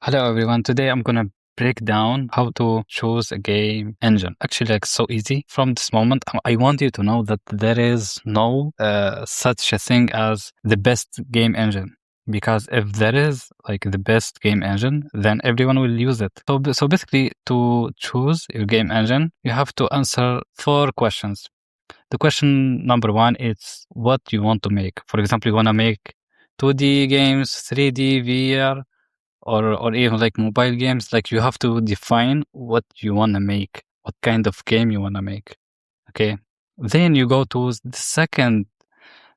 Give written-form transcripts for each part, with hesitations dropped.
Hello everyone. Today I'm gonna break down how to choose a game engine. Actually, like so easy. From this moment, I want you to know that there is no such a thing as the best game engine. Because if there is like the best game engine, then everyone will use it. So basically, to choose your game engine, you have to answer 4 questions. The question number one is what you want to make. For example, you want to make 2D games, 3D, VR, or even like mobile games. Like you have to define what you want to make, what kind of game you want to make. Okay. Then you go to the second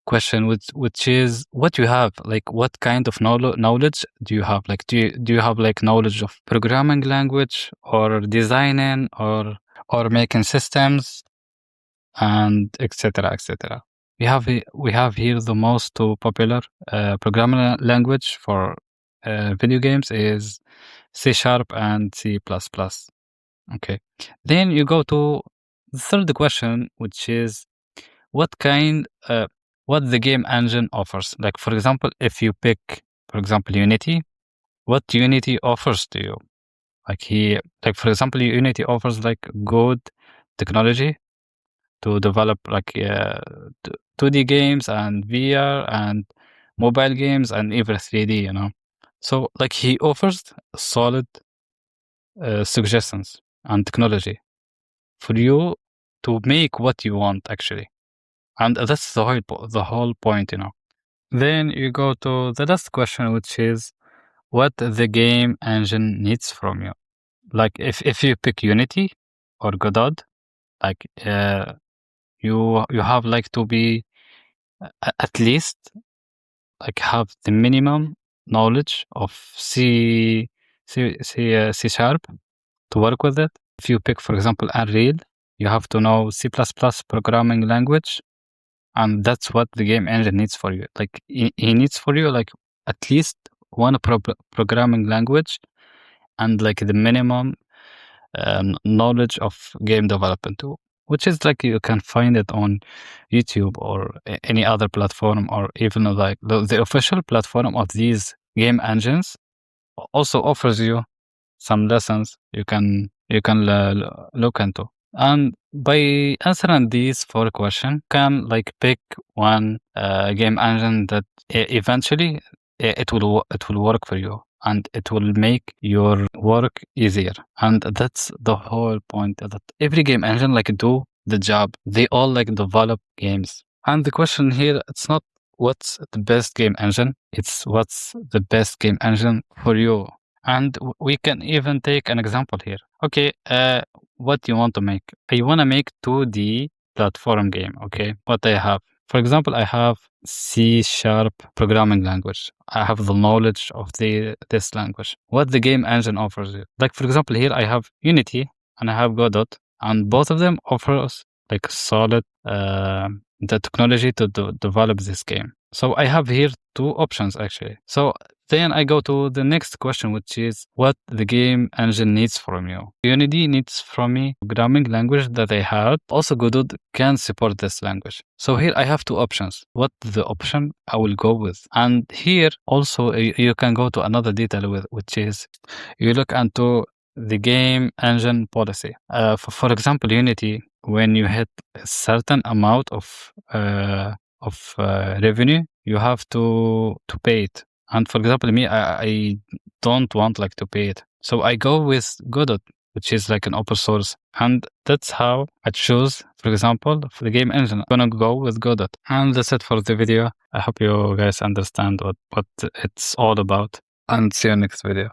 question, which is what you have. Like what kind of knowledge do you have? Like do you have like knowledge of programming language or designing or making systems and etc etc. We have here the most two popular programming language for video games is C# and C++. Okay. Then you go to the third question, which is what kind, what the game engine offers. Like, for example, if you pick, for example, Unity, what Unity offers to you. Like for example, Unity offers like good technology to develop like 2D games and VR and mobile games and even 3D, you know. So like he offers solid suggestions and technology for you to make what you want actually, and that's the whole point, you know. Then you go to the last question, which is what the game engine needs from you. Like if you pick Unity or Godot, like you have like to be at least like have the minimum knowledge of C sharp to work with it. If you pick, for example, Unreal, you have to know C++ programming language, and that's what the game engine needs for you. Like he needs for you like at least one programming language and like the minimum knowledge of game development too, which is like you can find it on YouTube or any other platform, or even like the official platform of these game engines also offers you some lessons you can look into. And by answering these 4 questions, can like pick one game engine that eventually it will work for you and it will make your work easier. And that's the whole point, that every game engine like do the job. They all like develop games. And the question here, it's not what's the best game engine, it's what's the best game engine for you. And we can even take an example here. Okay, what do you want to make? I want to make 2D platform game. Okay, what I have. For example, I have C# programming language. I have the knowledge of this language. What the game engine offers you. Like for example, here I have Unity and I have Godot, and both of them offers like solid the technology to develop this game. So I have here 2 options actually. So then I go to the next question, which is what the game engine needs from you. Unity needs from me programming language that I had. Also, Godot can support this language. So here I have 2 options. What the option I will go with? And here also you can go to another detail which is you look into the game engine policy. For example, Unity, when you hit a certain amount of revenue, you have to pay it. And for example, me, I don't want like to pay it. So I go with Godot, which is like an open source. And that's how I choose, for example, for the game engine. I'm gonna go with Godot. And that's it for the video. I hope you guys understand what it's all about. And see you next video.